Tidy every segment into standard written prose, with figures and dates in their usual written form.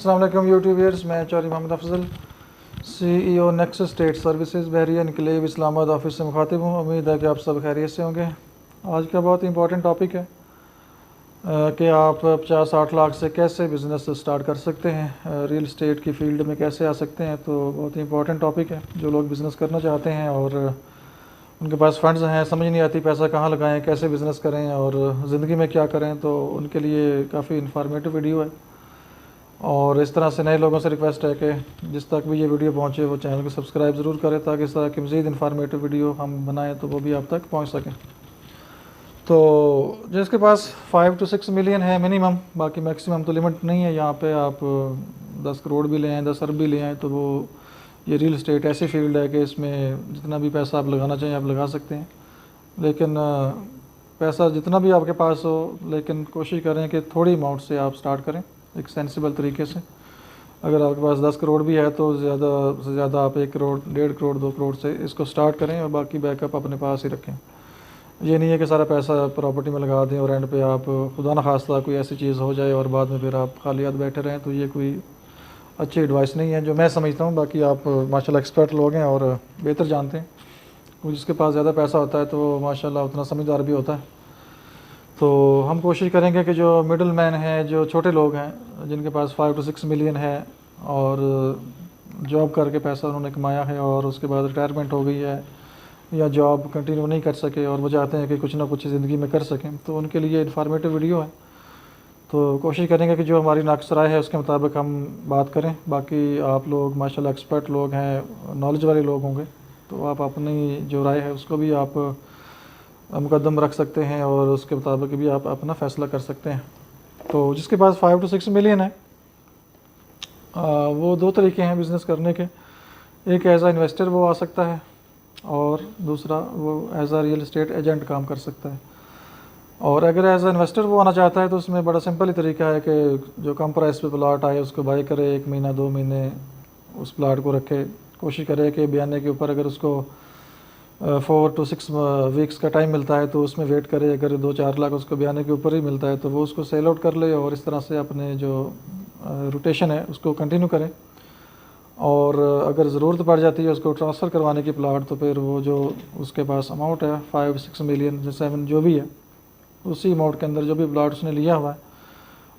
अस्सलाम वालेकुम YouTube viewers, मैं Chaudhry Mohammad Afzal CEO nexus state services Bahria enclave Islamabad office से मुखातिब हूँ। उम्मीद है कि आप सब खैरियत से होंगे। आज का बहुत इंपॉर्टेंट टॉपिक है कि आप 50-60 लाख से कैसे बिज़नेस स्टार्ट कर सकते हैं, रियल इस्टेट की फील्ड में कैसे आ सकते हैं। तो बहुत ही इंपॉर्टेंट टॉपिक है। जो लोग बिज़नेस करना चाहते हैं और उनके पास फंड्स हैं, समझ नहीं आती पैसा कहाँ लगाएं, कैसे बिज़नेस करें और ज़िंदगी में क्या करें, तो उनके लिए काफ़ी इन्फॉर्मेटिव वीडियो है। और इस तरह से नए लोगों से रिक्वेस्ट है कि जिस तक भी ये वीडियो पहुंचे वो चैनल को सब्सक्राइब ज़रूर करें, ताकि इस तरह की मज़ीद इन्फॉर्मेटिव वीडियो हम बनाएं तो वो भी आप तक पहुंच सकें। तो जिसके पास 5 to 6 मिलियन है मिनिमम, बाकी मैक्सिमम तो लिमिट नहीं है। यहाँ पे आप 10 करोड़ भी ले आएँ, 10 अरब भी ले आएँ, तो वो ये रियल इस्टेट ऐसी फील्ड है कि इसमें जितना भी पैसा आप लगाना चाहें आप लगा सकते हैं। लेकिन पैसा जितना भी आपके पास हो, लेकिन कोशिश करें कि थोड़ी अमाउंट से आप स्टार्ट करें एक सेंसिबल तरीके से। अगर आपके पास 10 करोड़ भी है तो ज़्यादा से ज़्यादा आप 1 करोड़, 1.5 करोड़, 2 करोड़ से इसको स्टार्ट करें और बाकी बैकअप अपने पास ही रखें। ये नहीं है कि सारा पैसा प्रॉपर्टी में लगा दें और एंड पे आप खुदा न खास्ता कोई ऐसी चीज़ हो जाए और बाद में फिर आप खाली हाथ बैठे रहें। तो ये कोई अच्छी एडवाइस नहीं है जो मैं समझता हूँ। बाकी आप माशाल्लाह एक्सपर्ट लोग हैं और बेहतर जानते हैं। जिसके पास ज़्यादा पैसा होता है तो माशाल्लाह उतना समझदार भी होता है। तो हम कोशिश करेंगे कि जो मिडिल मैन हैं, जो छोटे लोग हैं जिनके पास 5 to 6 मिलियन है और जॉब करके पैसा उन्होंने कमाया है और उसके बाद रिटायरमेंट हो गई है या जॉब कंटिन्यू नहीं कर सके और वो चाहते हैं कि कुछ ना कुछ ज़िंदगी में कर सकें, तो उनके लिए इन्फॉर्मेटिव वीडियो है। तो कोशिश करेंगे कि जो हमारी नाक़िस राय है उसके मुताबिक हम बात करें। बाकी आप लोग माशाल्लाह एक्सपर्ट लोग हैं, नॉलेज वाले लोग होंगे, तो आप अपनी जो राय है उसको भी आप मुकद्दम रख सकते हैं और उसके मुताबिक भी आप अपना फ़ैसला कर सकते हैं। तो जिसके पास 5 to 6 मिलियन है वो दो तरीके हैं बिज़नेस करने के। एक एज आ इन्वेस्टर वो आ सकता है और दूसरा वो एज आ रियल इस्टेट एजेंट काम कर सकता है। और अगर एज आ इन्वेस्टर वो आना चाहता है तो उसमें बड़ा सिंपल ही तरीका है कि जो कम प्राइस पे प्लाट आए उसको बाई करे, 1 महीना 2 महीने उस प्लाट को रखे। कोशिश करे कि बयाने के ऊपर अगर उसको 4 to 6 वीक्स का टाइम मिलता है तो उसमें वेट करे। अगर 2-4 लाख उसको बयाने के ऊपर ही मिलता है तो वो उसको सेल आउट कर ले और इस तरह से अपने जो रोटेशन है उसको कंटिन्यू करें। और अगर ज़रूरत पड़ जाती है उसको ट्रांसफ़र करवाने की प्लाट, तो फिर वो जो उसके पास अमाउंट है 5-6 मिलियन 7 जो भी है, उसी अमाउंट के अंदर जो भी प्लाट उसने लिया हुआ है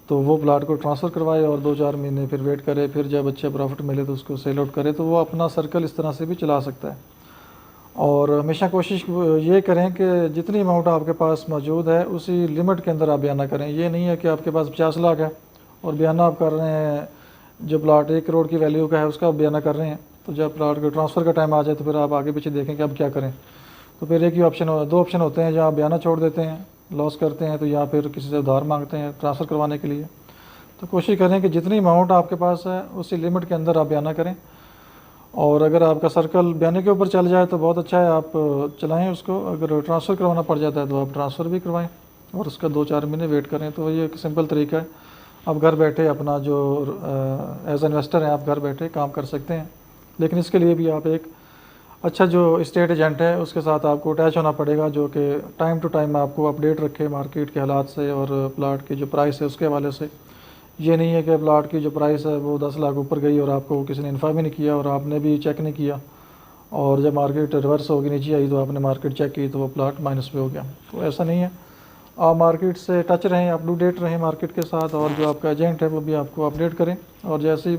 तो वो प्लाट को ट्रांसफ़र करवाए और 2-4 महीने फिर वेट करे। फिर जब अच्छा प्रॉफिट मिले तो उसको सेल आउट करे। तो वो अपना सर्कल इस तरह से भी चला सकता है। और हमेशा कोशिश ये करें कि जितनी अमाउंट आपके पास मौजूद है उसी लिमिट के अंदर आप बयाना करें। ये नहीं है कि आपके पास 50 लाख है और बयाना आप कर रहे हैं जो प्लाट 1 करोड़ की वैल्यू का है उसका आप बयाना कर रहे हैं, तो जब प्लाट के ट्रांसफ़र का टाइम आ जाए तो फिर आप आगे पीछे देखें कि अब क्या करें। तो फिर एक ही ऑप्शन हो, 2 ऑप्शन होते हैं, जहाँ आप बयाना छोड़ देते हैं, लॉस करते हैं, तो या फिर किसी से उधार मांगते हैं ट्रांसफ़र करवाने के लिए। तो कोशिश करें कि जितनी अमाउंट आपके पास है उसी लिमिट के अंदर आप बयाना करें। और अगर आपका सर्कल बयाने के ऊपर चल जाए तो बहुत अच्छा है, आप चलाएं उसको। अगर ट्रांसफ़र करवाना पड़ जाता है तो आप ट्रांसफ़र भी करवाएं और उसका 2-4 महीने वेट करें। तो ये एक सिंपल तरीका है। आप घर बैठे अपना जो एज इन्वेस्टर हैं आप घर बैठे काम कर सकते हैं। लेकिन इसके लिए भी आप एक अच्छा जो इस्टेट एजेंट है उसके साथ आपको अटैच होना पड़ेगा, जो कि टाइम टू टाइम आपको अपडेट रखे मार्केट के हालात से और प्लाट की जो प्राइस है उसके हवाले से। ये नहीं है कि प्लाट की जो प्राइस है वो 10 लाख ऊपर गई और आपको किसी ने इन्फॉर्म ही नहीं किया और आपने भी चेक नहीं किया, और जब मार्केट रिवर्स होगी नीचे आई तो आपने मार्केट चेक की तो वो प्लाट माइनस पे हो गया। तो ऐसा नहीं है। आप मार्केट से टच रहें, अप टू डेट रहें मार्केट के साथ, और जो आपका एजेंट है वो भी आपको अपडेट करें। और जैसे ही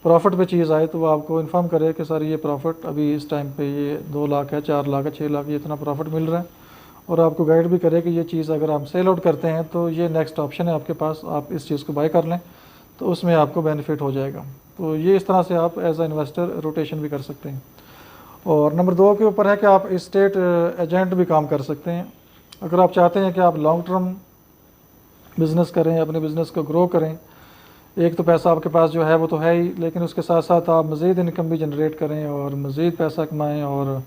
प्रॉफिट पे चीज़ आए तो वो आपको इन्फॉर्म करे कि सर ये प्रॉफिट अभी इस टाइम पे ये 2 लाख है, 4 लाख है, 6 लाख, ये इतना प्रॉफिट मिल रहा है। और आपको गाइड भी करे कि ये चीज़ अगर आप सेल आउट करते हैं तो ये नेक्स्ट ऑप्शन है आपके पास, आप इस चीज़ को बाय कर लें तो उसमें आपको बेनिफिट हो जाएगा। तो ये इस तरह से आप एज आ इन्वेस्टर रोटेशन भी कर सकते हैं। और नंबर 2 के ऊपर है कि आप इस्टेट एजेंट भी काम कर सकते हैं। अगर आप चाहते हैं कि आप लॉन्ग टर्म बिज़नेस करें, अपने बिज़नेस को ग्रो करें, एक तो पैसा आपके पास जो है वो तो है ही, लेकिन उसके साथ साथ आप मज़ीद इनकम भी जनरेट करें और मज़ीद पैसा कमाएं और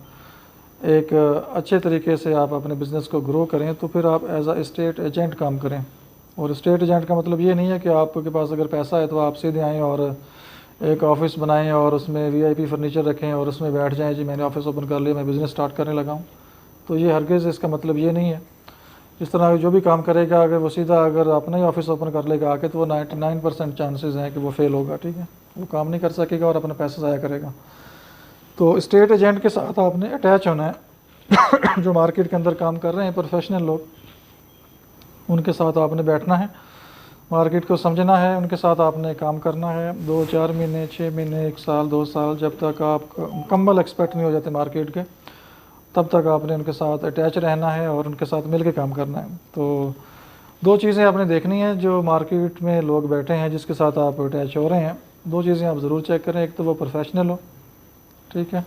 एक अच्छे तरीके से आप अपने बिज़नेस को ग्रो करें, तो फिर आप एज आ इस्टेट एजेंट काम करें। और इस्टेट एजेंट का मतलब ये नहीं है कि आपके पास अगर पैसा है तो आप सीधे आएँ और एक ऑफ़िस बनाएं और उसमें VIP फर्नीचर रखें और उसमें बैठ जाएं, जी मैंने ऑफ़िस ओपन कर लिया, मैं बिज़नेस स्टार्ट करने लगा हूँ। तो ये हरगिज़ इसका मतलब ये नहीं है। इस तरह जो भी काम करेगा अगर वो सीधा अगर अपना ही ऑफिस ओपन कर लेगा आके, तो वो 99% चांसेस हैं कि वो फेल होगा, ठीक है, वो काम नहीं कर सकेगा और अपना पैसा ज़ाया करेगा। तो स्टेट एजेंट के साथ आपने अटैच होना है जो मार्केट के अंदर काम कर रहे हैं प्रोफेशनल लोग, उनके साथ आपने बैठना है, मार्केट को समझना है, उनके साथ आपने काम करना है 2-4 महीने, 6 महीने, 1 साल, 2 साल, जब तक आप मुकम्मल एक्सपर्ट नहीं हो जाते मार्केट के, तब तक आपने उनके साथ अटैच रहना है और उनके साथ मिल के काम करना है। तो 2 चीज़ें आपने देखनी है जो मार्केट में लोग बैठे हैं जिसके साथ आप अटैच हो रहे हैं, 2 चीज़ें आप ज़रूर चेक करें, एक तो वो प्रोफेशनल हो, ठीक है,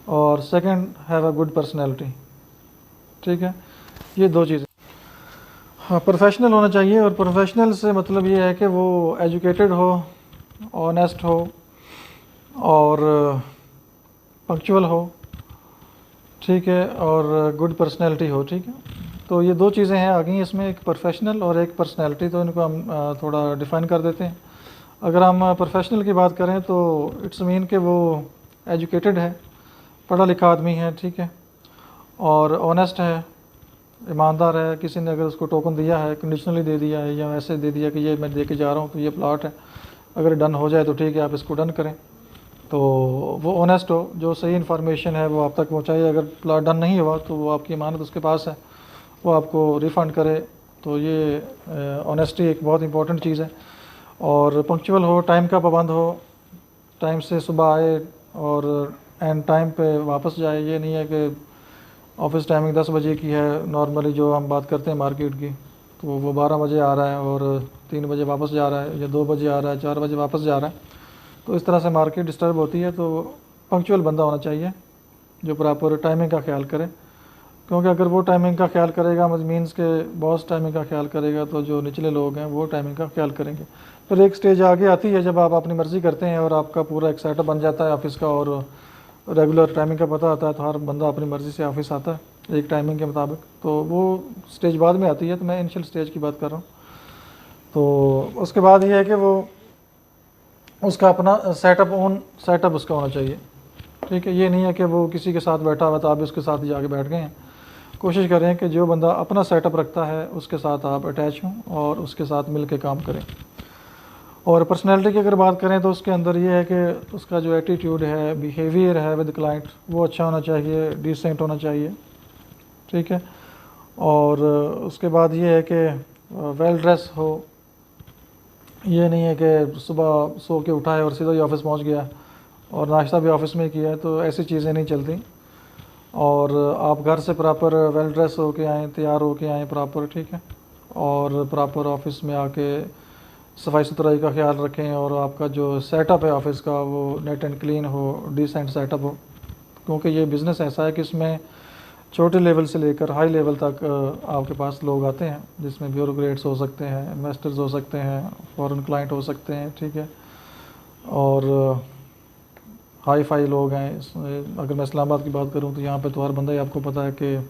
और second have a good personality, ठीक है, ये 2 चीज़ें। हाँ, प्रोफेशनल होना चाहिए, और प्रोफेशनल से मतलब ये है कि वो एजुकेटेड हो, ऑनेस्ट हो और पंक्चुअल हो, ठीक है, और गुड पर्सनैलिटी हो, ठीक है। तो ये 2 चीज़ें हैं आ गई इसमें, एक प्रोफेशनल और एक पर्सनैलिटी, तो इनको हम थोड़ा डिफ़ाइन कर देते हैं। अगर हम प्रोफेशनल की बात करें तो इट्स मीन कि वो एजुकेटेड है, पढ़ा लिखा आदमी है, ठीक है, और ऑनेस्ट है, ईमानदार है, किसी ने अगर उसको टोकन दिया है, कंडीशनली दे दिया है या ऐसे दे दिया कि ये मैं दे के जा रहा हूँ तो ये प्लाट है, अगर डन हो जाए तो ठीक है, आप इसको डन करें, तो वो ऑनेस्ट हो, जो सही इन्फॉर्मेशन है वो आप तक पहुँचाए, अगर प्लाट डन नहीं हुआ तो वो आपकी अमानत उसके पास है, वो आपको रिफ़ंड करे। तो ये ऑनेस्टी एक बहुत इंपॉर्टेंट चीज़ है। और पंक्चुअल हो, टाइम का पाबंद हो, टाइम से सुबह आए और एंड टाइम पे वापस जाए, ये नहीं है कि ऑफिस टाइमिंग 10 बजे की है नॉर्मली जो हम बात करते हैं मार्केट की, तो वो 12 बजे आ रहा है और 3 बजे वापस जा रहा है, या 2 बजे आ रहा है, 4 बजे वापस जा रहा है, तो इस तरह से मार्केट डिस्टर्ब होती है। तो पंक्चुअल बंदा होना चाहिए जो प्रॉपर टाइमिंग का ख्याल करे, क्योंकि अगर वो टाइमिंग का ख्याल करेगा मीन्स के बॉस टाइमिंग का ख्याल करेगा, तो जो निचले लोग हैं वो टाइमिंग का ख्याल करेंगे। फिर एक स्टेज आगे आती है जब आप अपनी मर्ज़ी करते हैं और आपका पूरा एक सेटअप बन जाता है ऑफिस का, और रेगुलर टाइमिंग का पता आता है, तो हर बंदा अपनी मर्ज़ी से ऑफिस आता है एक टाइमिंग के मुताबिक, तो वो स्टेज बाद में आती है। तो मैं इनिशियल स्टेज की बात कर रहा हूँ। तो उसके बाद ये है कि वो उसका अपना सेटअप उसका होना चाहिए, ठीक है। ये नहीं है कि वो किसी के साथ बैठा हुआ था आप उसके साथ ही जाके बैठ गए हैं। कोशिश करें कि जो बंदा अपना सेटअप रखता है उसके साथ आप अटैच हों और उसके साथ मिल के काम करें। और पर्सनैलिटी की अगर बात करें तो उसके अंदर ये है कि उसका जो एटीट्यूड है, बिहेवियर है विद क्लाइंट, वो अच्छा होना चाहिए, डिसेंट होना चाहिए, ठीक है। और उसके बाद ये है कि वेल ड्रेस हो, ये नहीं है कि सुबह सो के उठा है और सीधा ही ऑफिस पहुंच गया और नाश्ता भी ऑफिस में किया है, तो ऐसी चीज़ें नहीं चलती। और आप घर से प्रॉपर वेल ड्रेस हो के आएँ, तैयार हो के आएँ प्रॉपर, ठीक है, और प्रॉपर ऑफिस में आके सफाई सुथराई का ख्याल रखें, और आपका जो सेटअप है ऑफिस का वो नेट एंड क्लीन हो, डिसेंट सेटअप हो, क्योंकि ये बिज़नेस ऐसा है कि इसमें छोटे लेवल से लेकर हाई लेवल तक आपके पास लोग आते हैं, जिसमें ब्यूरोक्रेट्स हो सकते हैं, इन्वेस्टर्स हो सकते हैं, फॉरेन क्लाइंट हो सकते हैं, ठीक है, और हाई फाई लोग हैं। अगर मैं इस्लामाबाद की बात करूं तो यहाँ पे तो हर बंदा ही आपको पता है कि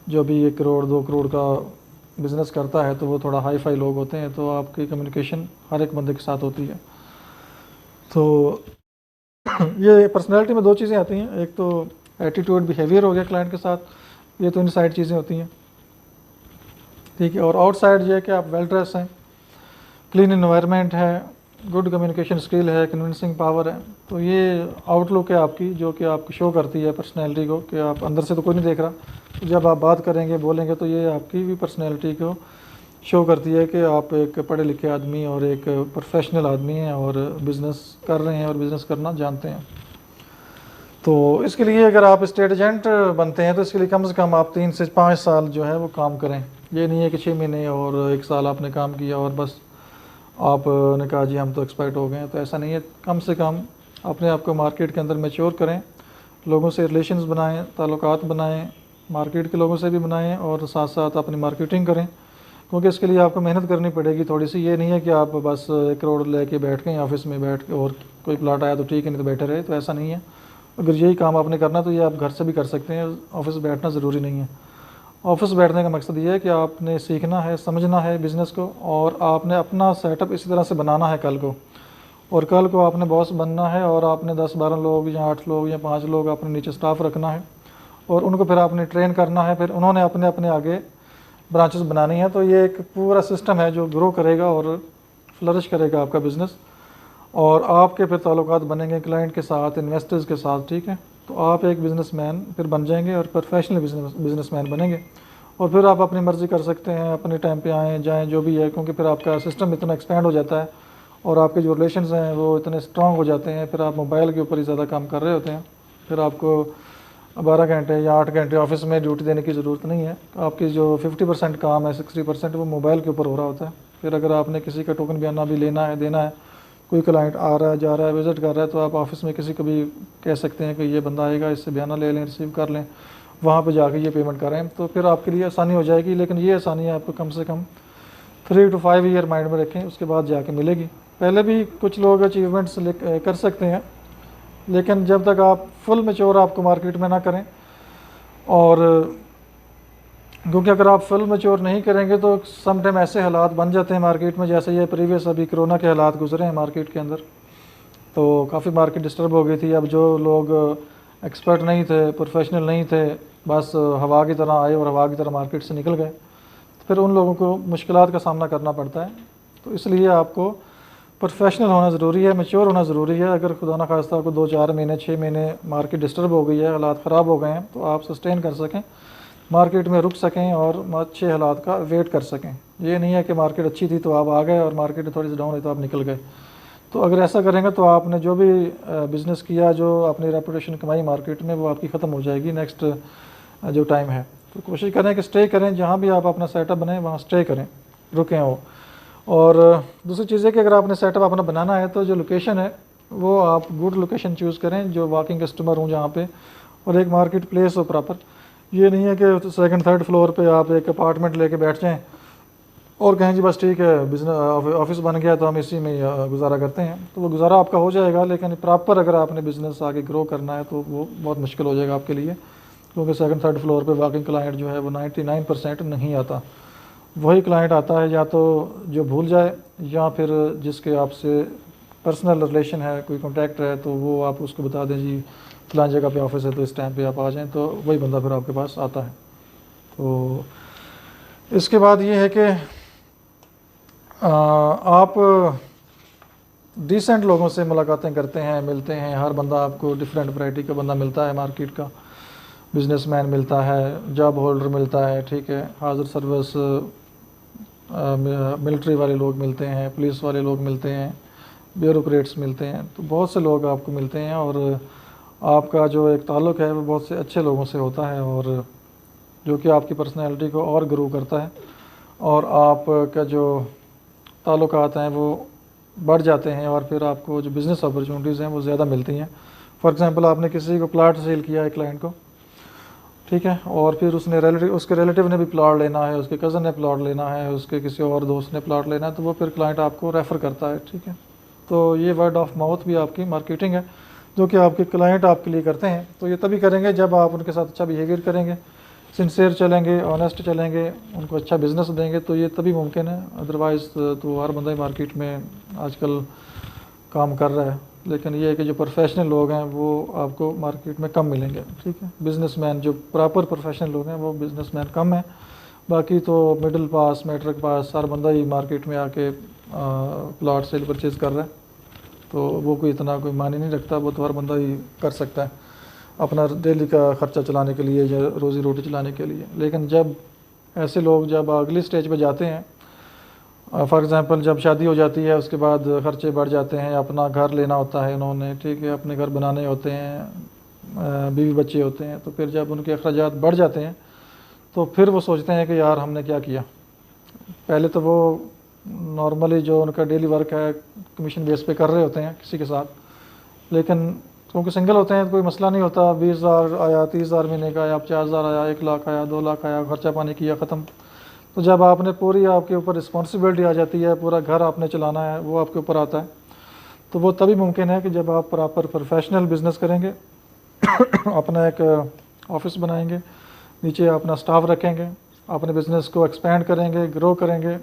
जो भी 1 करोड़ 2 करोड़ का बिज़नेस करता है तो वो थोड़ा हाई फाई लोग होते हैं, तो आपकी कम्युनिकेशन हर एक बंदे के साथ होती है। तो ये पर्सनैलिटी में 2 चीज़ें आती हैं, एक तो एटीट्यूड बिहेवियर हो गया क्लाइंट के साथ, ये तो इनसाइड चीज़ें होती हैं, ठीक है। और आउटसाइड ये है कि आप वेल ड्रेस हैं, क्लीन इन्वायरमेंट है, गुड कम्युनिकेशन स्किल है, कन्विंसिंग पावर है, तो ये आउटलुक है आपकी जो कि आपकी शो करती है पर्सनैलिटी को, कि आप अंदर से तो कोई नहीं देख रहा, तो जब आप बात करेंगे बोलेंगे तो ये आपकी भी पर्सनैलिटी को शो करती है कि आप एक पढ़े लिखे आदमी और एक प्रोफेशनल आदमी हैं और बिज़नेस कर रहे हैं और बिज़नेस करना जानते हैं। तो इसके लिए अगर आप स्टेट एजेंट बनते हैं तो इसके लिए कम से कम आप 3 से 5 साल जो है वो काम करें। ये नहीं है कि 6 महीने और 1 साल आपने काम किया और बस आपने कहा जी हम तो एक्सपर्ट हो गए हैं, तो ऐसा नहीं है। कम से कम अपने आप को मार्केट के अंदर मैच्योर करें, लोगों से रिलेशंस बनाएं, ताल्लुकात बनाएं, मार्केट के लोगों से भी बनाएं और साथ साथ अपनी मार्केटिंग करें, क्योंकि इसके लिए आपको मेहनत करनी पड़ेगी थोड़ी सी। ये नहीं है कि आप बस 1 करोड़ लेके बैठ गए ऑफिस में बैठ के और कोई प्लाट आया तो ठीक है नहीं तो बैठे रहे, तो ऐसा नहीं है। अगर यही काम आपने करना तो ये आप घर से भी कर सकते हैं, ऑफिस बैठना ज़रूरी नहीं है। ऑफिस बैठने का मकसद ये है कि आपने सीखना है, समझना है बिज़नेस को, और आपने अपना सेटअप इसी तरह से बनाना है कल को, और कल को आपने बॉस बनना है और आपने 10-12 लोग या 8 लोग या 5 लोग अपने नीचे स्टाफ रखना है और उनको फिर आपने ट्रेन करना है, फिर उन्होंने अपने अपने आगे ब्रांचेस बनानी है, तो ये एक पूरा सिस्टम है जो ग्रो करेगा और फ्लरिश करेगा आपका बिज़नेस, और आपके फिर ताल्लुकात बनेंगे क्लाइंट के साथ, इन्वेस्टर्स के साथ, ठीक है। तो आप एक बिज़नेसमैन फिर बन जाएंगे और प्रोफेशनल बिज़नेसमैन बनेंगे, और फिर आप अपनी मर्ज़ी कर सकते हैं, अपने टाइम पे आएँ जाएँ जो भी है, क्योंकि फिर आपका सिस्टम इतना एक्सपेंड हो जाता है और आपके जो रिलेशंस हैं वो इतने स्ट्रांग हो जाते हैं। फिर आप मोबाइल के ऊपर ही ज़्यादा काम कर रहे होते हैं, फिर आपको 12 घंटे या 8 घंटे ऑफिस में ड्यूटी देने की ज़रूरत नहीं है। आपकी जो 50% काम है, 60% वो मोबाइल के ऊपर हो रहा होता है। फिर अगर आपने किसी का टोकन बयाना भी लेना है, देना है, कोई क्लाइंट आ रहा है, जा रहा है, विज़िट कर रहा है, तो आप ऑफिस में किसी को भी कह सकते हैं कि ये बंदा आएगा, इससे बयाना ले लें, रिसीव कर लें, वहाँ पे जाके ये पेमेंट करें, तो फिर आपके लिए आसानी हो जाएगी। लेकिन ये आसानी आपको कम से कम 3 to 5 ईयर माइंड में रखें, उसके बाद जाके मिलेगी। पहले भी कुछ लोग अचीवमेंट्स कर सकते हैं, लेकिन जब तक आप फुल मैच्योर आपको मार्केट में ना करें, और क्योंकि अगर आप फुल मैच्योर नहीं करेंगे तो सम टाइम ऐसे हालात बन जाते हैं मार्केट में, जैसे ये प्रीवियस अभी कोरोना के हालात गुजरे हैं मार्केट के अंदर, तो काफ़ी मार्केट डिस्टर्ब हो गई थी। अब जो लोग एक्सपर्ट नहीं थे, प्रोफेशनल नहीं थे, बस हवा की तरह आए और हवा की तरह मार्केट से निकल गए, तो फिर उन लोगों को मुश्किलात का सामना करना पड़ता है। तो इसलिए आपको प्रोफेशनल होना ज़रूरी है, मैच्योर होना ज़रूरी है। अगर खुदा ना खास्ता आपको 2-4 महीने 6 महीने मार्केट डिस्टर्ब हो गई है, हालात ख़राब हो गए हैं, तो आप सस्टेन कर सकें, मार्केट में रुक सकें और अच्छे हालात का वेट कर सकें। ये नहीं है कि मार्केट अच्छी थी तो आप आ गए और मार्केट थोड़ी सी डाउन हुई तो आप निकल गए। तो अगर ऐसा करेंगे तो आपने जो भी बिज़नेस किया, जो अपनी रेपुटेशन कमाई मार्केट में, वो आपकी ख़त्म हो जाएगी नेक्स्ट जो टाइम है। तो कोशिश करें कि स्टे करें, जहाँ भी आप अपना सेटअप बनाएं वहाँ स्टे करें, रुकें हो। और दूसरी चीज़ है कि अगर आपने सेटअप अपना बनाना है तो जो लोकेशन है वो आप गुड लोकेशन चूज़ करें, जो वॉकिंग कस्टमर हों जहाँ पे, और एक मार्केट प्लेस हो प्रॉपर। ये नहीं है कि 2nd 3rd फ्लोर पे आप एक अपार्टमेंट लेके बैठ जाएं और कहें जी बस ठीक है बिजनेस ऑफिस बन गया तो हम इसी में गुजारा करते हैं, तो वो गुजारा आपका हो जाएगा। लेकिन प्रॉपर अगर आपने बिज़नेस आगे ग्रो करना है तो वो बहुत मुश्किल हो जाएगा आपके लिए, क्योंकि 2nd 3rd फ्लोर पे वॉकिंग क्लाइंट जो है वो 99% नहीं आता। वही क्लाइंट आता है या तो जो भूल जाए, या फिर जिसके आपसे पर्सनल रिलेशन है, कोई कॉन्टैक्ट है, तो वो आप उसको बता दें जी फलां जगह पे ऑफिस है तो इस टाइम पे आप आ जाएं, तो वही बंदा फिर आपके पास आता है। तो इसके बाद ये है कि आप डिसेंट लोगों से मुलाकातें करते हैं, मिलते हैं। हर बंदा आपको डिफरेंट वैरायटी का बंदा मिलता है मार्केट का, बिजनेसमैन मिलता है, जॉब होल्डर मिलता है, ठीक है, हाजिर सर्विस मिलिट्री वाले लोग मिलते हैं, पुलिस वाले लोग मिलते हैं, ब्यूरोक्रेट्स मिलते हैं, तो बहुत से लोग आपको मिलते हैं। और आपका जो एक ताल्लुक़ है वो बहुत से अच्छे लोगों से होता है, और जो कि आपकी पर्सनैलिटी को और ग्रो करता है, और आपका जो ताल्लुकात हैं वो बढ़ जाते हैं, और फिर आपको जो बिज़नेस अपॉर्चुनिटीज़ हैं वो ज़्यादा मिलती हैं। फॉर एग्ज़ाम्पल आपने किसी को प्लाट सेल किया है क्लाइंट को, ठीक है, और फिर उसके रिलेटिव ने भी प्लाट लेना है, उसके कज़न ने प्लाट लेना है, उसके किसी और दोस्त ने प्लाट लेना है, तो वो फिर क्लाइंट आपको रेफ़र करता है, ठीक है। तो ये वर्ड ऑफ माउथ भी आपकी मार्केटिंग है जो कि आपके क्लाइंट आपके लिए करते हैं। तो ये तभी करेंगे जब आप उनके साथ अच्छा बिहेवियर करेंगे, सिंसियर चलेंगे, ऑनेस्ट चलेंगे, उनको अच्छा बिज़नेस देंगे, तो ये तभी मुमकिन है। अदरवाइज़ तो हर बंदा ही मार्केट में आजकल काम कर रहा है, लेकिन ये है कि जो प्रोफेशनल लोग हैं वो आपको मार्केट में कम मिलेंगे, ठीक है। बिज़नेसमैन जो प्रॉपर प्रोफेशनल लोग हैं वो बिज़नेसमैन कम है, बाकी तो मिडिल पास, मैट्रिक पास हर बंदा ही मार्केट में आके प्लॉट सेल परचेज़ कर रहा है, तो वो कोई इतना कोई मायने नहीं रखता, वो तो हर बंदा ही कर सकता है अपना डेली का ख़र्चा चलाने के लिए या रोज़ी रोटी चलाने के लिए। लेकिन जब ऐसे लोग जब अगली स्टेज पे जाते हैं, फॉर एग्ज़ाम्पल जब शादी हो जाती है, उसके बाद ख़र्चे बढ़ जाते हैं, अपना घर लेना होता है उन्होंने, ठीक है, अपने घर बनाने होते हैं, बीवी बच्चे होते हैं, तो फिर जब उनके अखराजात बढ़ जाते हैं तो फिर वो सोचते हैं कि यार हमने क्या किया। पहले तो वो नॉर्मली जो उनका डेली वर्क है कमीशन बेस पे कर रहे होते हैं किसी के साथ, लेकिन क्योंकि सिंगल होते हैं तो कोई मसला नहीं होता, 20,000 आया, 30,000 महीने का आया, 50,000 आया, 1 लाख आया, 2 लाख आया, खर्चा पानी किया, ख़त्म। तो जब आपने पूरी आपके ऊपर रिस्पॉन्सिबिलिटी आ जाती है, पूरा घर आपने चलाना है, वो आपके ऊपर आता है, तो वो तभी मुमकिन है कि जब आप प्रॉपर प्रोफेशनल बिज़नेस करेंगे अपना एक ऑफिस बनाएंगे, नीचे अपना स्टाफ रखेंगे, अपने बिज़नेस को एक्सपेंड करेंगे, ग्रो करेंगे,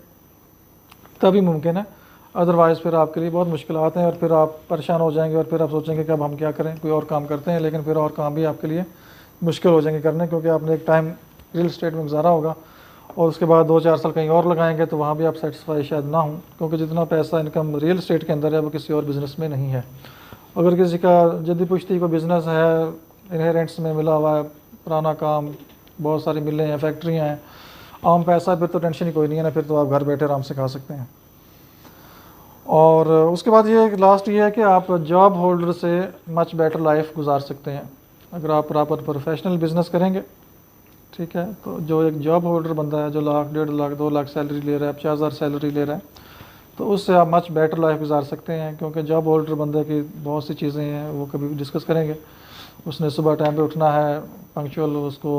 तभी मुमकिन है। अदरवाइज़ फिर आपके लिए बहुत मुश्किलात हैं और फिर आप परेशान हो जाएंगे और फिर आप सोचेंगे कि अब हम क्या करें, कोई और काम करते हैं, लेकिन फिर और काम भी आपके लिए मुश्किल हो जाएंगे करने, क्योंकि आपने एक टाइम रियल इस्टेट में गुजारा होगा और उसके बाद 2-4 साल कहीं और लगाएंगे तो वहाँ भी आप सेटिस्फाई शायद ना हों, क्योंकि जितना पैसा इनकम रियल इस्टेट के अंदर है वो किसी और बिज़नेस में नहीं है। अगर किसी का जद्दी पुश्ती को बिज़नेस है, इनहेरेंट्स में मिला हुआ है, पुराना काम, बहुत सारी मिलें हैं, फैक्ट्रियाँ हैं, आम पैसा, फिर तो टेंशन ही कोई नहीं है ना, फिर तो आप घर बैठे आराम से खा सकते हैं। और उसके बाद ये लास्ट ये है कि आप जॉब होल्डर से मच बेटर लाइफ गुजार सकते हैं अगर आप प्रॉपर प्रोफेशनल बिज़नेस करेंगे, ठीक है। तो जो एक जॉब होल्डर बंदा है जो लाख, 1.5 लाख, 2 लाख सैलरी ले रहा है, 50,000 सैलरी ले रहा है, तो उससे आप मच बेटर लाइफ गुजार सकते हैं, क्योंकि जॉब होल्डर बंदे की बहुत सी चीज़ें हैं, वो कभी भी डिस्कस करेंगे। उसने सुबह टाइम पे उठना है, पंक्चुअल उसको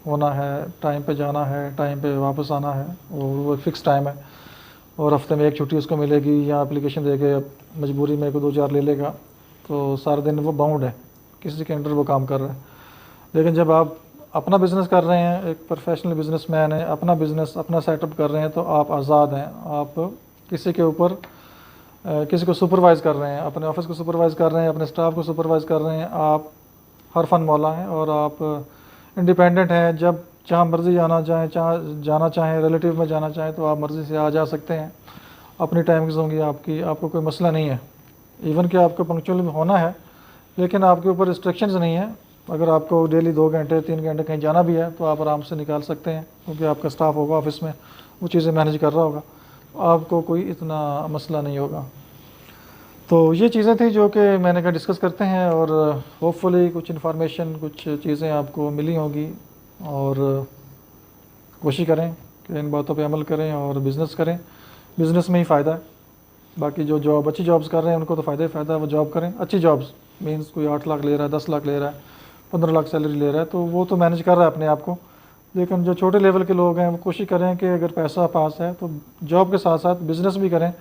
होना है, टाइम पे जाना है, टाइम पे वापस आना है, और वो फिक्स टाइम है, और हफ्ते में एक छुट्टी उसको मिलेगी, या एप्लीकेशन दे के मजबूरी में को 2-4 ले लेगा, तो सारा दिन वो बाउंड है, किसी के अंडर वो काम कर रहा है। लेकिन जब आप अपना बिज़नेस कर रहे हैं, एक प्रोफेशनल बिजनेसमैन है, अपना बिज़नेस अपना सेटअप कर रहे हैं, तो आप आज़ाद हैं, आप किसी के ऊपर किसी को सुपरवाइज़ कर रहे हैं, अपने ऑफिस को सुपरवाइज़ कर रहे हैं, अपने स्टाफ को सुपरवाइज़ कर रहे हैं, आप हर फन मौला हैं और आप इंडिपेंडेंट हैं। जब जहाँ मर्ज़ी जाना चाहें, रिलेटिव में जाना चाहें, तो आप मर्ज़ी से आ जा सकते हैं, अपनी टाइमिंग्स होंगी आपकी, आपको कोई मसला नहीं है। इवन कि आपको पंक्चुअल होना है, लेकिन आपके ऊपर रिस्ट्रिक्शंस नहीं है। अगर आपको डेली 2 घंटे 3 घंटे कहीं जाना भी है तो आप आराम से निकाल सकते हैं, क्योंकि आपका स्टाफ होगा ऑफिस में, वो चीज़ें मैनेज कर रहा होगा, आपको कोई इतना मसला नहीं होगा। तो ये चीज़ें थी जो कि मैंने कहा डिस्कस करते हैं, और होपफुली कुछ इन्फॉर्मेशन, कुछ चीज़ें आपको मिली होंगी, और कोशिश करें कि इन बातों पे अमल करें और बिज़नेस करें। बिज़नेस में ही फ़ायदा है, बाकी जो जॉब अच्छी जॉब्स कर रहे हैं उनको तो फ़ायदा ही फ़ायदा है, वो जॉब करें। अच्छी जॉब्स मीन्स कोई 8 लाख ले रहा है, 10 लाख ले रहा है, 15 लाख सैलरी ले रहा है, तो वो तो मैनेज कर रहा है अपने आप को। लेकिन जो छोटे लेवल के लोग हैं वो कोशिश करें कि अगर पैसा पास है तो जॉब के साथ साथ बिज़नेस भी करें।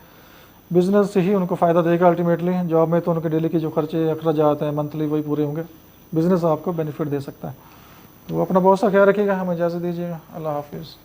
बिज़नेस से ही उनको फ़ायदा देगा अल्टीमेटली। जॉब में तो उनके डेली के जो खर्चे अखराजात हैं मंथली वही पूरे होंगे, बिज़नेस आपको बेनिफिट दे सकता है। तो अपना बहुत सा ख्याल रखिएगा, हमें इजाज़त दीजिएगा। अल्लाह हाफिज़।